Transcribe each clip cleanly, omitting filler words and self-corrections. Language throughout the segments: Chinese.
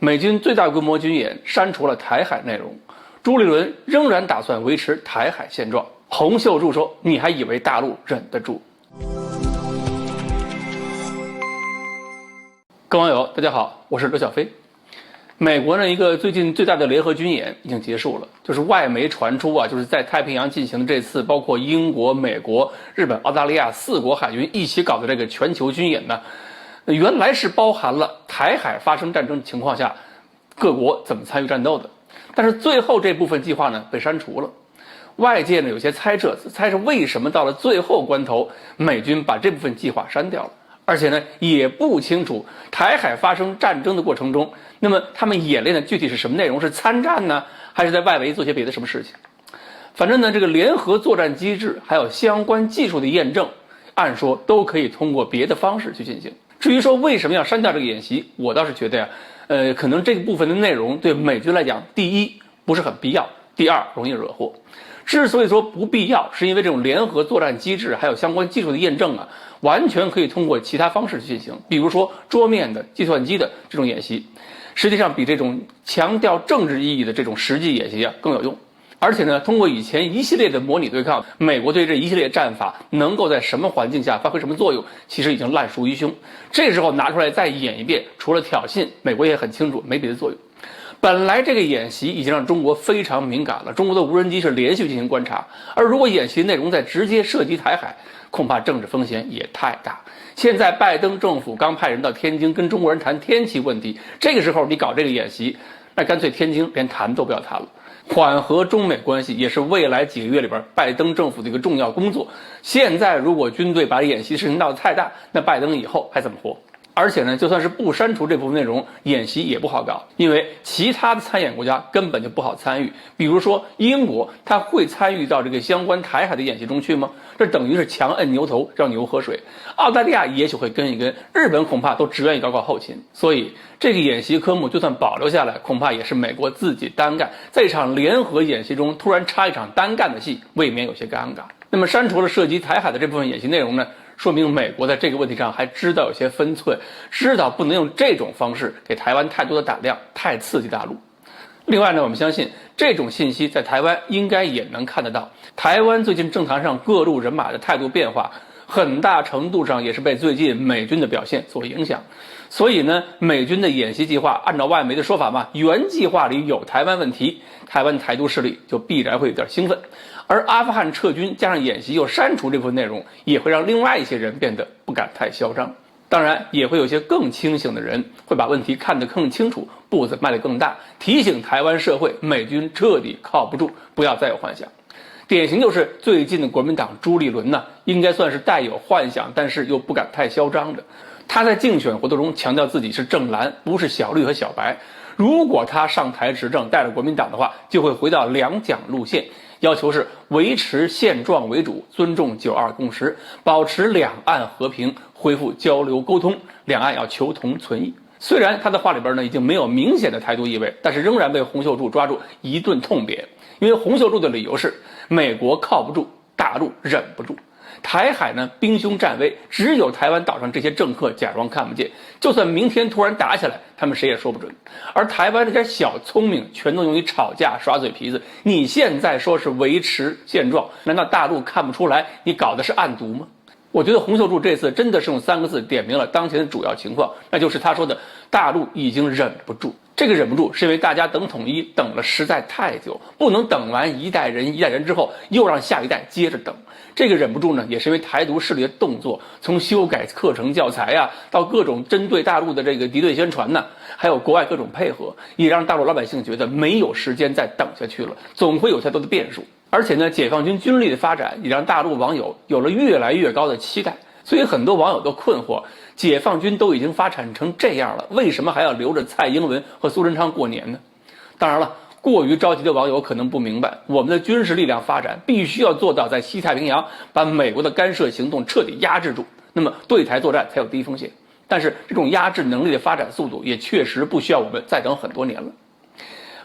美军最大规模军演删除了台海内容，朱立伦仍然打算维持台海现状。洪秀柱说：“你还以为大陆忍得住？”各位网友，大家好，我是刘小飞。美国呢一个最近最大的联合军演已经结束了，就是外媒传出就是在太平洋进行的这次包括英国、美国、日本、澳大利亚4国海军一起搞的这个全球军演呢，原来是包含了台海发生战争情况下各国怎么参与战斗的，但是最后这部分计划呢被删除了。外界呢有些猜测为什么到了最后关头美军把这部分计划删掉了，而且呢也不清楚台海发生战争的过程中，那么他们演练的具体是什么内容，是参战呢，还是在外围做些别的什么事情。反正呢这个联合作战机制还有相关技术的验证，按说都可以通过别的方式去进行。至于说为什么要删掉这个演习，我倒是觉得可能这个部分的内容对美军来讲，第一不是很必要，第二容易惹祸。之所以说不必要，是因为这种联合作战机制还有相关技术的验证完全可以通过其他方式去进行，比如说桌面的、计算机的这种演习，实际上比这种强调政治意义的这种实际演习更有用。而且呢，通过以前一系列的模拟对抗，美国对这一系列战法能够在什么环境下发挥什么作用，其实已经烂熟于胸。这时候拿出来再演一遍，除了挑衅，美国也很清楚没别的作用。本来这个演习已经让中国非常敏感了，中国的无人机是连续进行观察，而如果演习内容再直接涉及台海，恐怕政治风险也太大。现在拜登政府刚派人到天津跟中国人谈天气问题，这个时候你搞这个演习，那干脆天津连谈都不要谈了。缓和中美关系也是未来几个月里边拜登政府的一个重要工作。现在如果军队把演习事情闹得太大，那拜登以后还怎么活？而且呢，就算是不删除这部分内容，演习也不好搞，因为其他的参演国家根本就不好参与。比如说英国，它会参与到这个相关台海的演习中去吗？这等于是强摁牛头让牛喝水。澳大利亚也许会跟一跟，日本恐怕都只愿意搞搞后勤。所以这个演习科目就算保留下来，恐怕也是美国自己单干，在一场联合演习中突然插一场单干的戏，未免有些尴尬。那么删除了涉及台海的这部分演习内容呢，说明美国在这个问题上还知道有些分寸，知道不能用这种方式给台湾太多的胆量，太刺激大陆。另外呢，我们相信这种信息在台湾应该也能看得到。台湾最近政坛上各路人马的态度变化，很大程度上也是被最近美军的表现所影响。所以呢，美军的演习计划按照外媒的说法原计划里有台湾问题，台湾台独势力就必然会有点兴奋。而阿富汗撤军加上演习又删除这部分内容，也会让另外一些人变得不敢太嚣张。当然也会有些更清醒的人会把问题看得更清楚，步子迈得更大，提醒台湾社会美军彻底靠不住，不要再有幻想。典型就是最近的国民党朱立伦应该算是带有幻想，但是又不敢太嚣张的。他在竞选活动中强调自己是正蓝，不是小绿和小白。如果他上台执政带着国民党的话，就会回到两蒋路线，要求是维持现状为主，尊重9·2共识，保持两岸和平，恢复交流沟通，两岸要求同存异。虽然他的话里边已经没有明显的台独意味，但是仍然被洪秀柱抓住一顿痛扁。因为洪秀柱的理由是美国靠不住，大陆忍不住。台海呢兵凶战危，只有台湾岛上这些政客假装看不见，就算明天突然打起来，他们谁也说不准。而台湾这点小聪明全都用于吵架耍嘴皮子，你现在说是维持现状，难道大陆看不出来你搞的是暗毒吗？我觉得洪秀柱这次真的是用3个字点明了当前的主要情况，那就是他说的大陆已经忍不住。这个忍不住是因为大家等统一等了实在太久，不能等完一代人之后又让下一代接着等。这个忍不住呢，也是因为台独势力的动作，从修改课程教材到各种针对大陆的这个敌对宣传还有国外各种配合，也让大陆老百姓觉得没有时间再等下去了，总会有太多的变数。而且呢，解放军军力的发展也让大陆网友有了越来越高的期待，所以很多网友都困惑，解放军都已经发展成这样了，为什么还要留着蔡英文和苏贞昌过年呢？当然了，过于着急的网友可能不明白，我们的军事力量发展必须要做到在西太平洋把美国的干涉行动彻底压制住，那么对台作战才有低风险。但是这种压制能力的发展速度也确实不需要我们再等很多年了。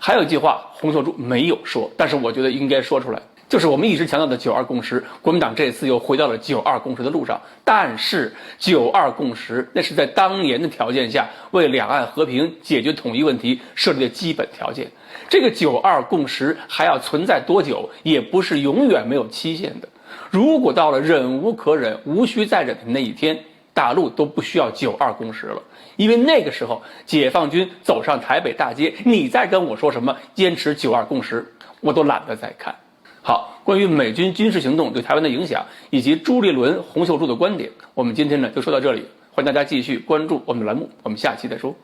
还有一句话洪秀柱没有说，但是我觉得应该说出来，就是我们一直强调的九二共识。国民党这次又回到了九二共识的路上，但是九二共识那是在当年的条件下为两岸和平解决统一问题设立的基本条件。这个九二共识还要存在多久，也不是永远没有期限的。如果到了忍无可忍、无需再忍的那一天，大陆都不需要九二共识了，因为那个时候解放军走上台北大街，你再跟我说什么坚持九二共识，我都懒得再看。好，关于美军军事行动对台湾的影响，以及朱立伦、洪秀柱的观点，我们今天呢就说到这里，欢迎大家继续关注我们的栏目，我们下期再说。